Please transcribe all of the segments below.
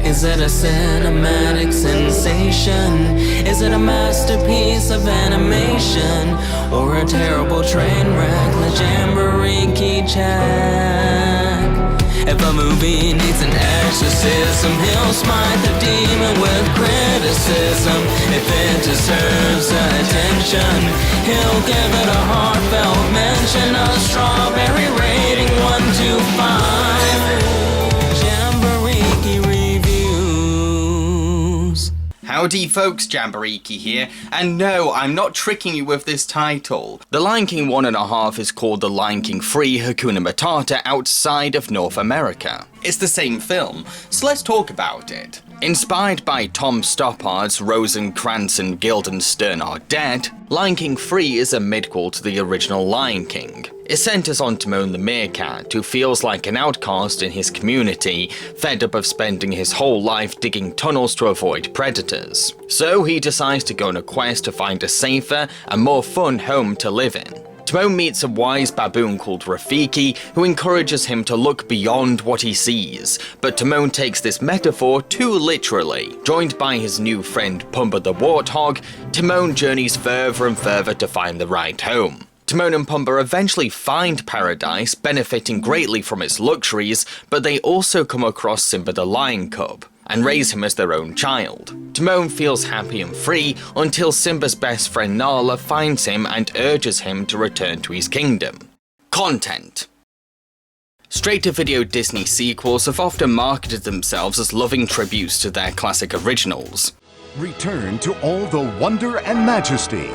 Is it a cinematic sensation? Is it a masterpiece of animation? Or a terrible train wreck like Jambareeqi check? If a movie needs an exorcism, he'll smite the demon with criticism. If it deserves attention, he'll give it a heartfelt mention. A strawberry rating 1 to 5. Jambareeqi reviews. Howdy folks, Jambareeqi here, and no, I'm not tricking you with this title. The Lion King 1.5 is called The Lion King 3 Hakuna Matata outside of North America. It's the same film, so let's talk about it. Inspired by Tom Stoppard's Rosencrantz and Guildenstern Are Dead, Lion King 3 is a midquel to the original Lion King. It centers on Timon the meerkat, who feels like an outcast in his community, fed up of spending his whole life digging tunnels to avoid predators. So he decides to go on a quest to find a safer and more fun home to live in. Timon meets a wise baboon called Rafiki, who encourages him to look beyond what he sees, but Timon takes this metaphor too literally. Joined by his new friend Pumbaa the warthog, Timon journeys further and further to find the right home. Timon and Pumbaa eventually find paradise, benefiting greatly from its luxuries, but they also come across Simba the lion cub and raise him as their own child. Timon feels happy and free until Simba's best friend Nala finds him and urges him to return to his kingdom. Content. Straight-to-video Disney sequels have often marketed themselves as loving tributes to their classic originals. Return to all the wonder and majesty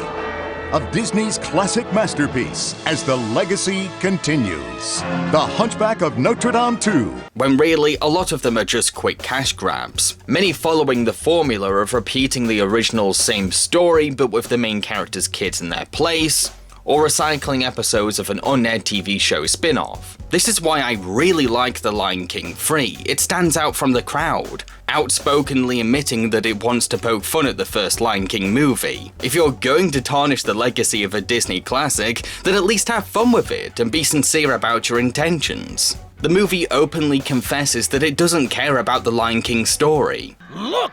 of Disney's classic masterpiece as the legacy continues. The Hunchback of Notre Dame 2. When really, a lot of them are just quick cash grabs. Many following the formula of repeating the original's same story but with the main character's kids in their place, or recycling episodes of an unaired TV show spin-off. This is why I really like The Lion King 3. It stands out from the crowd, outspokenly admitting that it wants to poke fun at the first Lion King movie. If you're going to tarnish the legacy of a Disney classic, then at least have fun with it and be sincere about your intentions. The movie openly confesses that it doesn't care about the Lion King story. Look!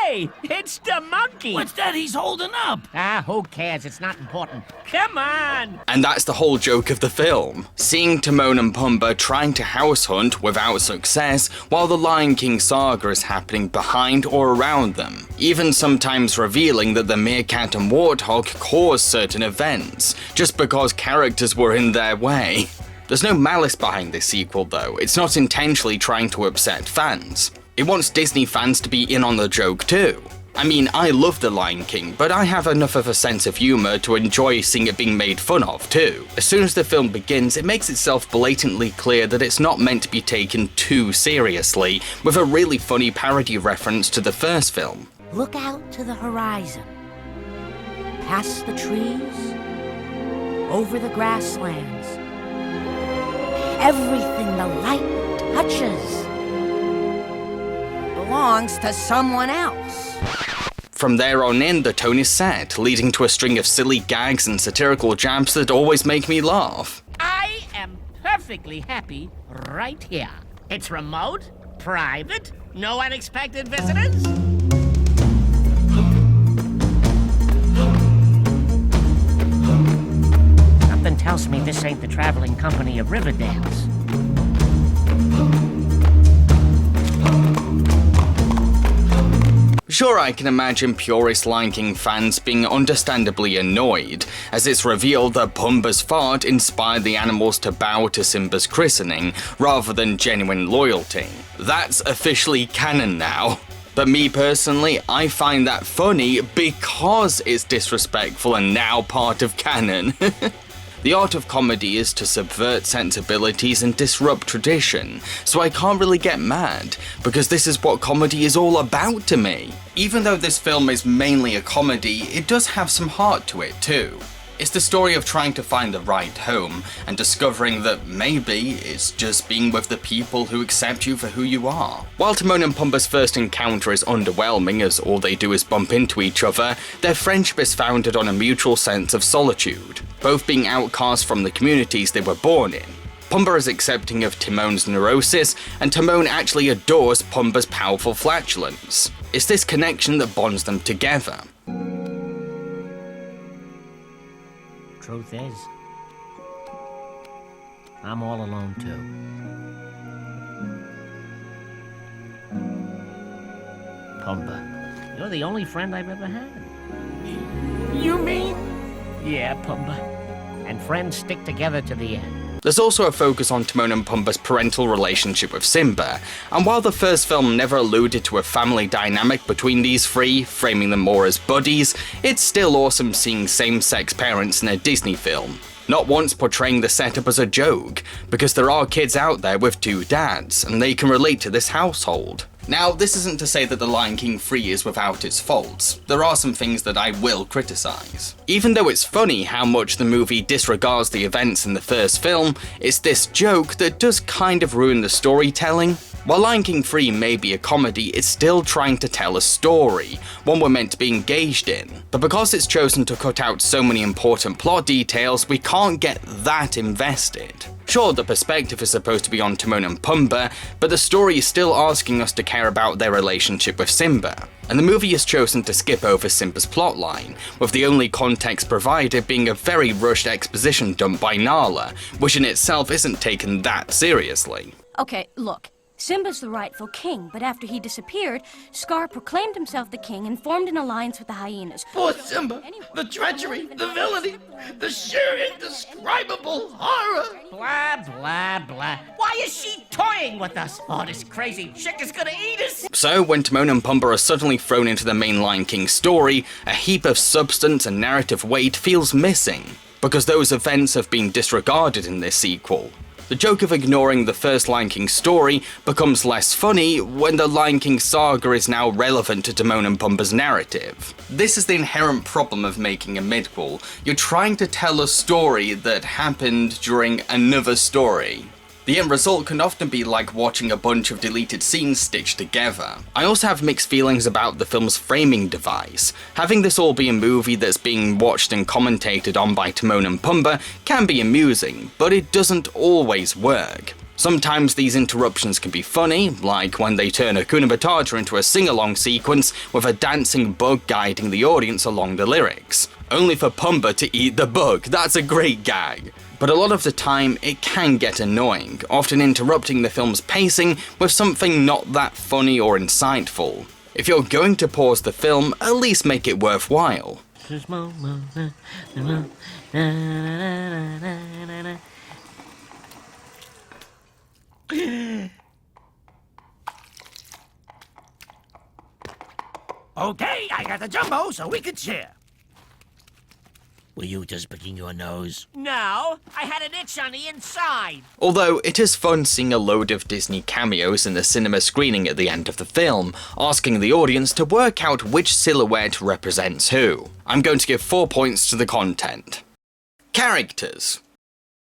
Hey, it's the monkey! What's that he's holding up? Who cares? It's not important. Come on! And that's the whole joke of the film. Seeing Timon and Pumbaa trying to house hunt without success while the Lion King saga is happening behind or around them. Even sometimes revealing that the meerkat and warthog caused certain events, just because characters were in their way. There's no malice behind this sequel though, it's not intentionally trying to upset fans. It wants Disney fans to be in on the joke too. I mean, I love The Lion King, but I have enough of a sense of humour to enjoy seeing it being made fun of too. As soon as the film begins, it makes itself blatantly clear that it's not meant to be taken too seriously, with a really funny parody reference to the first film. Look out to the horizon, past the trees, over the grasslands. Everything the light touches belongs to someone else. From there on in, the tone is set, leading to a string of silly gags and satirical jabs that always make me laugh. I am perfectly happy right here. It's remote, private, no unexpected visitors. Something tells me this ain't the traveling company of Riverdales. Sure, I can imagine purist Lion King fans being understandably annoyed, as it's revealed that Pumbaa's fart inspired the animals to bow to Simba's christening, rather than genuine loyalty. That's officially canon now. But me personally, I find that funny because it's disrespectful and now part of canon. The art of comedy is to subvert sensibilities and disrupt tradition, so I can't really get mad, because this is what comedy is all about to me. Even though this film is mainly a comedy, it does have some heart to it too. It's the story of trying to find the right home, and discovering that maybe it's just being with the people who accept you for who you are. While Timon and Pumbaa's first encounter is underwhelming as all they do is bump into each other, their friendship is founded on a mutual sense of solitude, both being outcast from the communities they were born in. Pumbaa is accepting of Timon's neurosis, and Timon actually adores Pumbaa's powerful flatulence. It's this connection that bonds them together. Truth is, I'm all alone too. Pumbaa, you're the only friend I've ever had. You mean? Yeah, Pumbaa. And friends stick together to the end. There's also a focus on Timon and Pumbaa's parental relationship with Simba, and while the first film never alluded to a family dynamic between these three, framing them more as buddies, it's still awesome seeing same-sex parents in a Disney film. Not once portraying the setup as a joke, because there are kids out there with two dads, and they can relate to this household. Now, this isn't to say that The Lion King 3 is without its faults. There are some things that I will criticize. Even though it's funny how much the movie disregards the events in the first film, it's this joke that does kind of ruin the storytelling. While Lion King 3 may be a comedy, it's still trying to tell a story, one we're meant to be engaged in. But because it's chosen to cut out so many important plot details, we can't get that invested. Sure, the perspective is supposed to be on Timon and Pumbaa, but the story is still asking us to care about their relationship with Simba. And the movie has chosen to skip over Simba's plotline, with the only context provided being a very rushed exposition dump by Nala, which in itself isn't taken that seriously. Okay, look. Simba's the rightful king, but after he disappeared, Scar proclaimed himself the king and formed an alliance with the hyenas. Poor Simba, the treachery, the villainy, the sheer indescribable horror. Blah, blah, blah. Why is she toying with us? Oh, this crazy chick is gonna eat us! So, when Timon and Pumbaa are suddenly thrown into the main Lion King story, a heap of substance and narrative weight feels missing, because those events have been disregarded in this sequel. The joke of ignoring the first Lion King story becomes less funny when the Lion King saga is now relevant to Timon and Pumbaa's narrative. This is the inherent problem of making a midquel. You're trying to tell a story that happened during another story. The end result can often be like watching a bunch of deleted scenes stitched together. I also have mixed feelings about the film's framing device. Having this all be a movie that's being watched and commentated on by Timon and Pumbaa can be amusing, but it doesn't always work. Sometimes these interruptions can be funny, like when they turn Hakuna Matata into a sing-along sequence with a dancing bug guiding the audience along the lyrics. Only for Pumbaa to eat the bug, that's a great gag. But a lot of the time, it can get annoying, often interrupting the film's pacing with something not that funny or insightful. If you're going to pause the film, at least make it worthwhile. Okay, I got the jumbo so we could share. Were you just picking your nose? No, I had an itch on the inside. Although it is fun seeing a load of Disney cameos in the cinema screening at the end of the film, asking the audience to work out which silhouette represents who. I'm going to give 4 points to the content. Characters.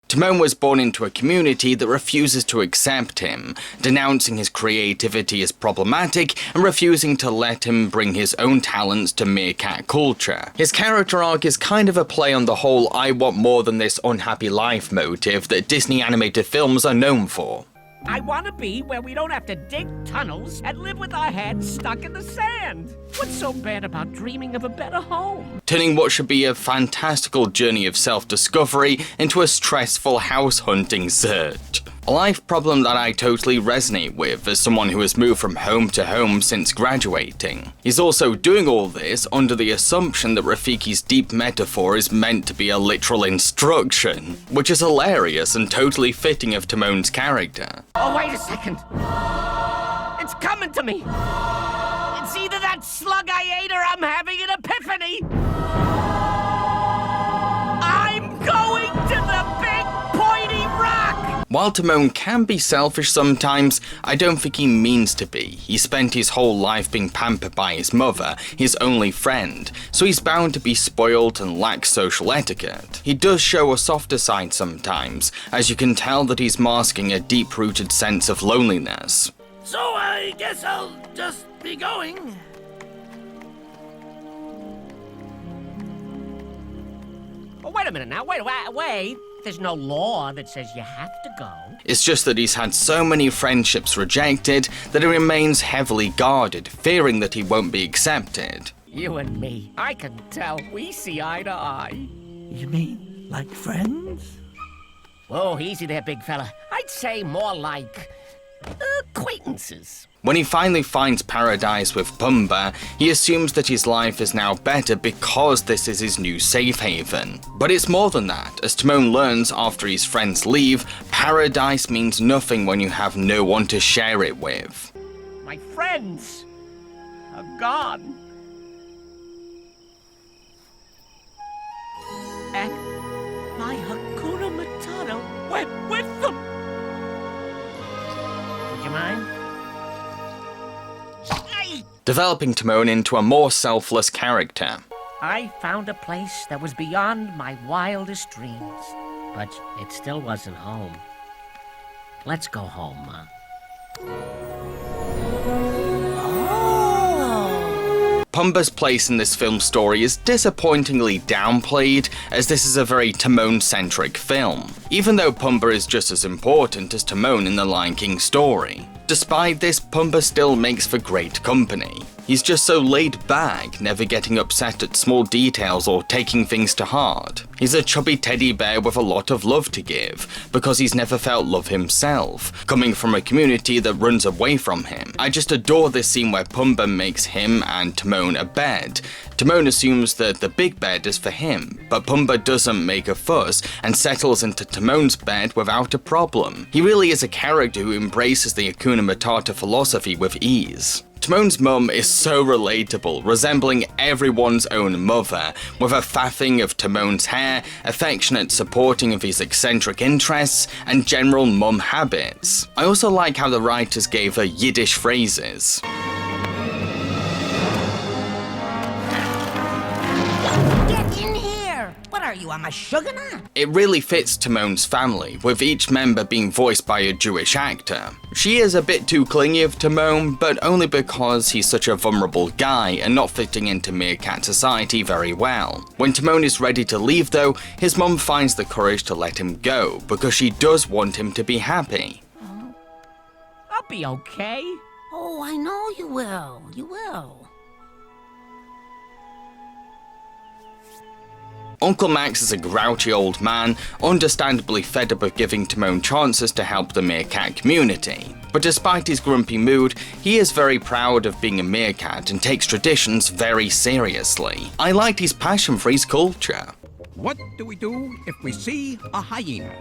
Timon was born into a community that refuses to accept him, denouncing his creativity as problematic and refusing to let him bring his own talents to meerkat culture. His character arc is kind of a play on the whole I want more than this unhappy life motive that Disney animated films are known for. I want to be where we don't have to dig tunnels and live with our heads stuck in the sand. What's so bad about dreaming of a better home? Turning what should be a fantastical journey of self-discovery into a stressful house-hunting search. A life problem that I totally resonate with as someone who has moved from home to home since graduating. He's also doing all this under the assumption that Rafiki's deep metaphor is meant to be a literal instruction, which is hilarious and totally fitting of Timon's character. Oh, wait a second. It's coming to me. It's either that slug I ate or I'm having an epiphany. I'm going to the big pointy rock! While Timon can be selfish sometimes, I don't think he means to be. He spent his whole life being pampered by his mother, his only friend, so he's bound to be spoiled and lack social etiquette. He does show a softer side sometimes, as you can tell that he's masking a deep-rooted sense of loneliness. So I guess I'll just be going. Oh, wait a minute now. Wait. There's no law that says you have to go. It's just that he's had so many friendships rejected that he remains heavily guarded, fearing that he won't be accepted. You and me, I can tell we see eye to eye. You mean like friends? Whoa, easy there, big fella. I'd say more like acquaintances. When he finally finds paradise with Pumbaa, he assumes that his life is now better because this is his new safe haven. But it's more than that. As Timon learns after his friends leave, paradise means nothing when you have no one to share it with. My friends are gone. And my Hakuna Matata went with them. Would you mind? Developing Timon into a more selfless character. I found a place that was beyond my wildest dreams, but it still wasn't home. Let's go home, Ma. Pumbaa's place in this film's story is disappointingly downplayed, as this is a very Timon-centric film, even though Pumbaa is just as important as Timon in the Lion King story. Despite this, Pumbaa still makes for great company. He's just so laid back, never getting upset at small details or taking things to heart. He's a chubby teddy bear with a lot of love to give, because he's never felt love himself, coming from a community that runs away from him. I just adore this scene where Pumbaa makes him and Timon a bed. Timon assumes that the big bed is for him, but Pumbaa doesn't make a fuss and settles into Timon's bed without a problem. He really is a character who embraces the Hakuna Matata philosophy with ease. Timon's mum is so relatable, resembling everyone's own mother, with a faffing of Timon's hair, affectionate supporting of his eccentric interests, and general mum habits. I also like how the writers gave her Yiddish phrases. Get in here! What are you, I'm a sugar nut? It really fits Timon's family, with each member being voiced by a Jewish actor. She is a bit too clingy of Timon, but only because he's such a vulnerable guy and not fitting into meerkat society very well. When Timon is ready to leave though, his mum finds the courage to let him go, because she does want him to be happy. I'll be okay. Oh, I know you will. You will. Uncle Max is a grouchy old man, understandably fed up of giving Timon chances to help the meerkat community. But despite his grumpy mood, he is very proud of being a meerkat and takes traditions very seriously. I liked his passion for his culture. What do we do if we see a hyena?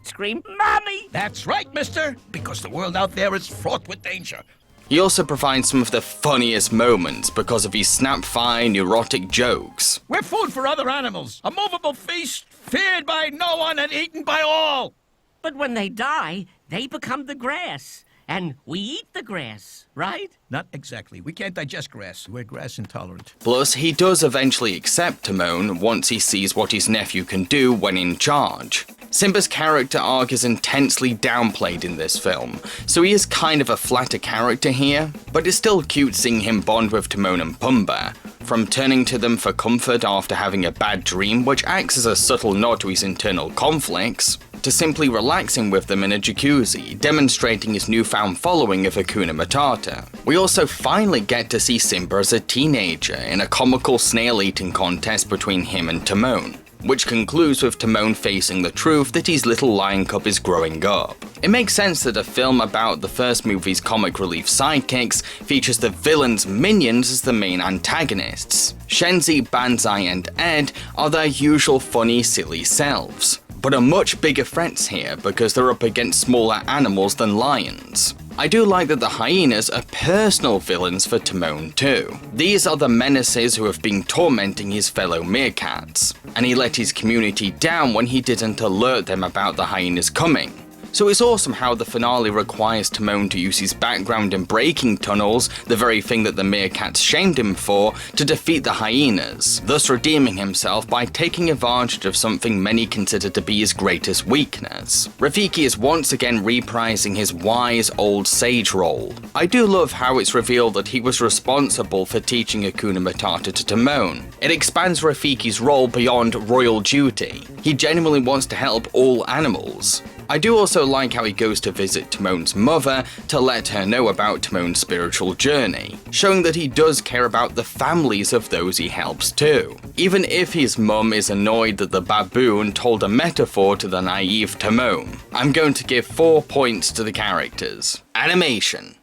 Scream, Mommy! That's right, mister, because the world out there is fraught with danger. He also provides some of the funniest moments because of his snap-fire, neurotic jokes. We're food for other animals, a movable feast, feared by no one and eaten by all. But when they die, they become the grass. And we eat the grass, right? Not exactly. We can't digest grass. We're grass intolerant. Plus, he does eventually accept Timon once he sees what his nephew can do when in charge. Simba's character arc is intensely downplayed in this film, so he is kind of a flatter character here, but it's still cute seeing him bond with Timon and Pumbaa, from turning to them for comfort after having a bad dream, which acts as a subtle nod to his internal conflicts, to simply relaxing with them in a jacuzzi, demonstrating his newfound following of Hakuna Matata. We also finally get to see Simba as a teenager in a comical snail-eating contest between him and Timon, which concludes with Timon facing the truth that his little lion cub is growing up. It makes sense that a film about the first movie's comic relief sidekicks features the villain's minions as the main antagonists. Shenzi, Banzai, and Ed are their usual funny, silly selves, but are much bigger threats here because they're up against smaller animals than lions. I do like that the hyenas are personal villains for Timon too. These are the menaces who have been tormenting his fellow meerkats, and he let his community down when he didn't alert them about the hyenas coming. So it's awesome how the finale requires Timon to use his background in breaking tunnels, the very thing that the meerkats shamed him for, to defeat the hyenas, thus redeeming himself by taking advantage of something many consider to be his greatest weakness. Rafiki is once again reprising his wise old sage role. I do love how it's revealed that he was responsible for teaching Hakuna Matata to Timon. It expands Rafiki's role beyond royal duty. He genuinely wants to help all animals. I do also like how he goes to visit Timon's mother to let her know about Timon's spiritual journey, showing that he does care about the families of those he helps too. Even if his mum is annoyed that the baboon told a metaphor to the naive Timon. I'm going to give 4 points to the characters. Animation.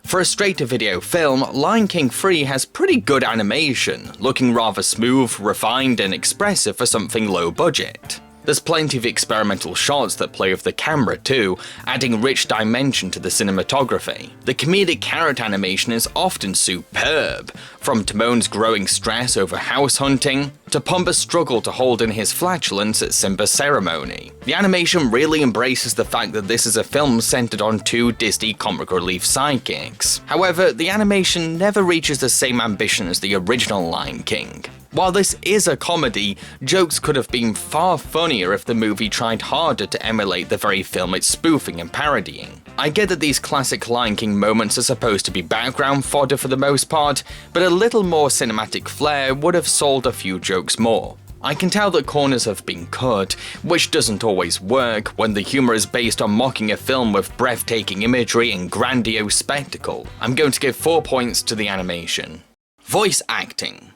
For a straight-to-video film, Lion King 3 has pretty good animation, looking rather smooth, refined and expressive for something low budget. There's plenty of experimental shots that play with the camera too, adding rich dimension to the cinematography. The comedic character animation is often superb, from Timon's growing stress over house hunting, to Pumbaa's struggle to hold in his flatulence at Simba's ceremony. The animation really embraces the fact that this is a film centered on 2 Disney comic relief sidekicks. However, the animation never reaches the same ambition as the original Lion King. While this is a comedy, jokes could have been far funnier if the movie tried harder to emulate the very film it's spoofing and parodying. I get that these classic Lion King moments are supposed to be background fodder for the most part, but a little more cinematic flair would have sold a few jokes more. I can tell that corners have been cut, which doesn't always work when the humour is based on mocking a film with breathtaking imagery and grandiose spectacle. I'm going to give 4 points to the animation. Voice acting.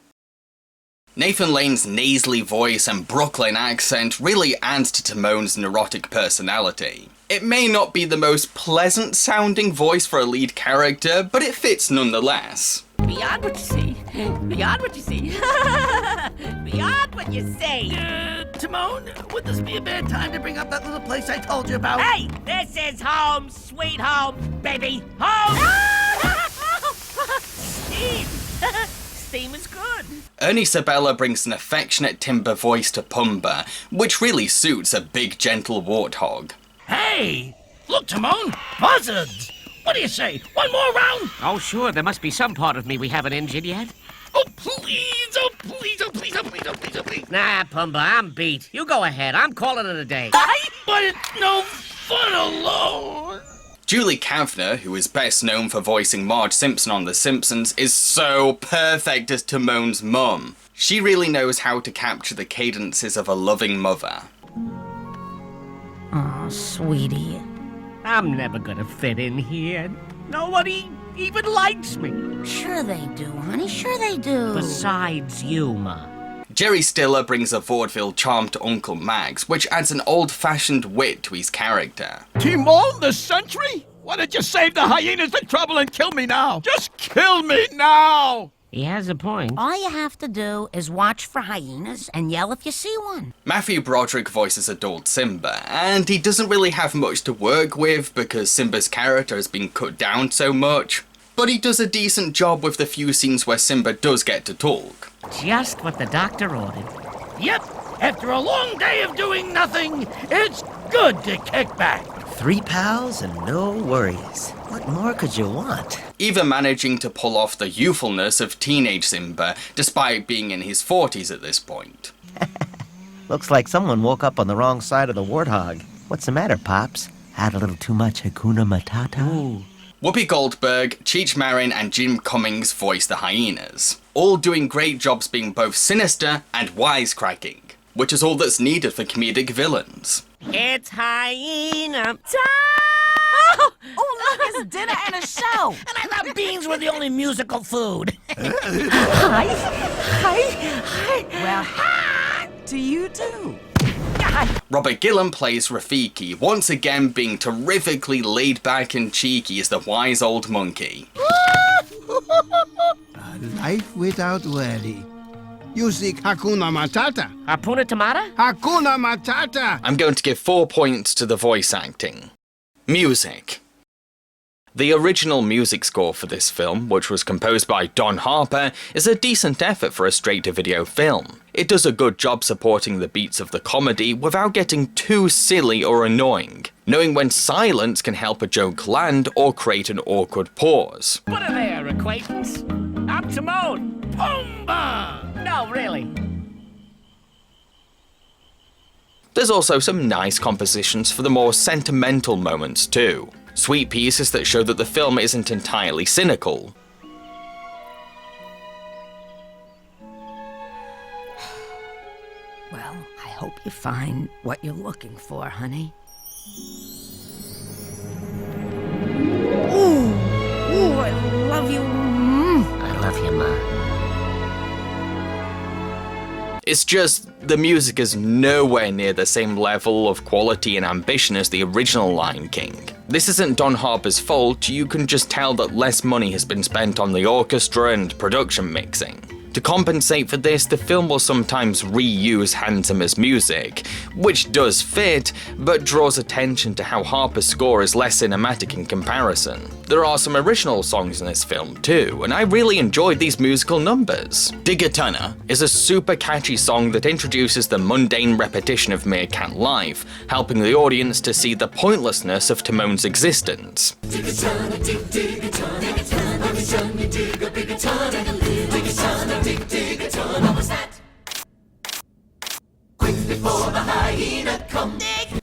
Nathan Lane's nasally voice and Brooklyn accent really adds to Timon's neurotic personality. It may not be the most pleasant sounding voice for a lead character, but it fits nonetheless. Beyond what you see. Beyond what you see. Beyond what you say. Timon, would this be a bad time to bring up that little place I told you about? Hey, this is home, sweet home, baby. Home! Steam! Steam is good. Ernie Sabella brings an affectionate timber voice to Pumbaa, which really suits a big gentle warthog. Hey! Look, Timon! Buzzards! What do you say? One more round? Oh, sure, there must be some part of me we haven't injured yet. Oh, please! Oh, please! Oh, please! Oh, please! Oh, please! Oh, please! Nah, Pumbaa, I'm beat. You go ahead. I'm calling it a day. But it's no fun alone! Julie Kavner, who is best known for voicing Marge Simpson on The Simpsons, is so perfect as Timon's mum. She really knows how to capture the cadences of a loving mother. Oh, sweetie. I'm never gonna fit in here. Nobody even likes me. Sure they do, honey. Sure they do. Besides you, Ma. Jerry Stiller brings a vaudeville charm to Uncle Max, which adds an old-fashioned wit to his character. Timon the Sentry? Why don't you save the hyenas the trouble and kill me now? Just kill me now! He has a point. All you have to do is watch for hyenas and yell if you see one. Matthew Broderick voices adult Simba, and he doesn't really have much to work with because Simba's character has been cut down so much. But he does a decent job with the few scenes where Simba does get to talk. Just what the doctor ordered. Yep, after a long day of doing nothing, it's good to kick back. 3 pals and no worries. What more could you want? Even managing to pull off the youthfulness of teenage Simba, despite being in his 40s at this point. Looks like someone woke up on the wrong side of the warthog. What's the matter, Pops? Had a little too much Hakuna Matata? Ooh. Whoopi Goldberg, Cheech Marin and Jim Cummings voice the hyenas, all doing great jobs being both sinister and wisecracking, which is all that's needed for comedic villains. It's hyena time! Oh, look, it's dinner and a show. And I thought beans were the only musical food. Hi. Well, hi to you too. Robert Gillen plays Rafiki, once again being terrifically laid back and cheeky as the wise old monkey. A life without worry. You seek Hakuna Matata. Hakuna Matata? Hakuna Matata! I'm going to give 4 points to the voice acting. Music. The original music score for this film, which was composed by Don Harper, is a decent effort for a straight-to-video film. It does a good job supporting the beats of the comedy without getting too silly or annoying, knowing when silence can help a joke land or create an awkward pause. What are there, acquaintance? I'm Timon Pumbaa! No, really. There's also some nice compositions for the more sentimental moments too. Sweet pieces that show that the film isn't entirely cynical. Well, I hope you find what you're looking for, honey. Ooh, I love you. I love you, Ma. It's just, the music is nowhere near the same level of quality and ambition as the original Lion King. This isn't Don Harper's fault, you can just tell that less money has been spent on the orchestra and production mixing. To compensate for this, the film will sometimes reuse Hans Zimmer's music, which does fit, but draws attention to how Harper's score is less cinematic in comparison. There are some original songs in this film too, and I really enjoyed these musical numbers. Digger-Tunner is a super catchy song that introduces the mundane repetition of meerkat life, helping the audience to see the pointlessness of Timon's existence.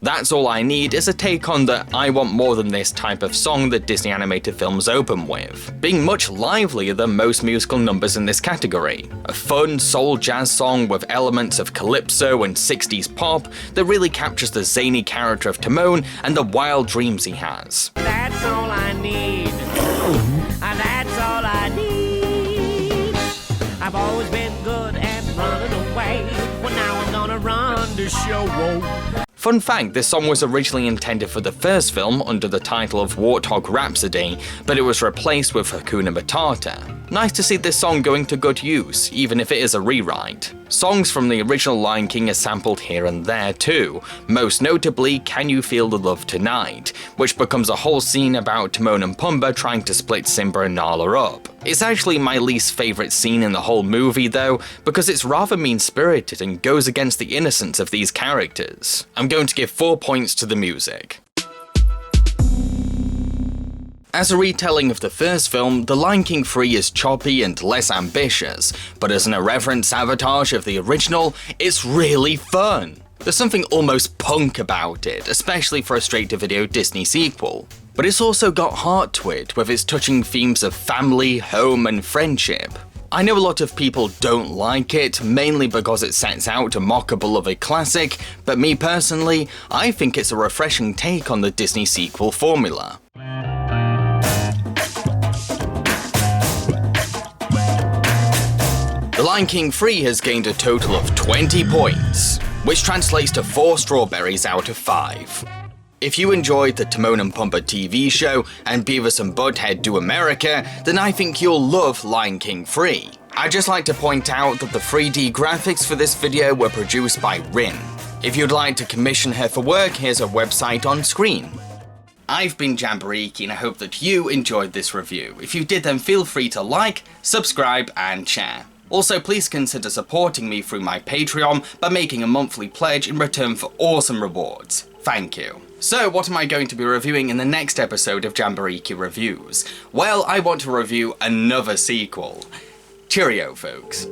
That's All I Need is a take on the I Want More Than This type of song that Disney animated films open with, being much livelier than most musical numbers in this category. A fun soul jazz song with elements of calypso and 60s pop that really captures the zany character of Timon and the wild dreams he has. That's all I need. That's all I need. I've always been good at running away. Well, now I'm gonna run to show. Whoa. Fun fact, this song was originally intended for the first film under the title of Warthog Rhapsody, but it was replaced with Hakuna Matata. Nice to see this song going to good use, even if it is a rewrite. Songs from the original Lion King are sampled here and there too, most notably Can You Feel the Love Tonight, which becomes a whole scene about Timon and Pumbaa trying to split Simba and Nala up. It's actually my least favourite scene in the whole movie though, because it's rather mean-spirited and goes against the innocence of these characters. I'm going to give 4 points to the music. As a retelling of the first film, The Lion King 3 is choppy and less ambitious, but as an irreverent sabotage of the original, it's really fun. There's something almost punk about it, especially for a straight-to-video Disney sequel. But it's also got heart to it, with its touching themes of family, home, and friendship. I know a lot of people don't like it, mainly because it sets out to mock a beloved classic, but me personally, I think it's a refreshing take on the Disney sequel formula. The Lion King 3 has gained a total of 20 points, which translates to 4 strawberries out of 5. If you enjoyed the Timon and Pumbaa TV show and Beavis and Butthead Do America, then I think you'll love Lion King 3. I'd just like to point out that the 3D graphics for this video were produced by Rin. If you'd like to commission her for work, here's her website on screen. I've been Jambareeqi and I hope that you enjoyed this review. If you did, then feel free to like, subscribe and share. Also, please consider supporting me through my Patreon by making a monthly pledge in return for awesome rewards. Thank you. So, what am I going to be reviewing in the next episode of Jambareeqi Reviews? Well, I want to review another sequel. Cheerio, folks.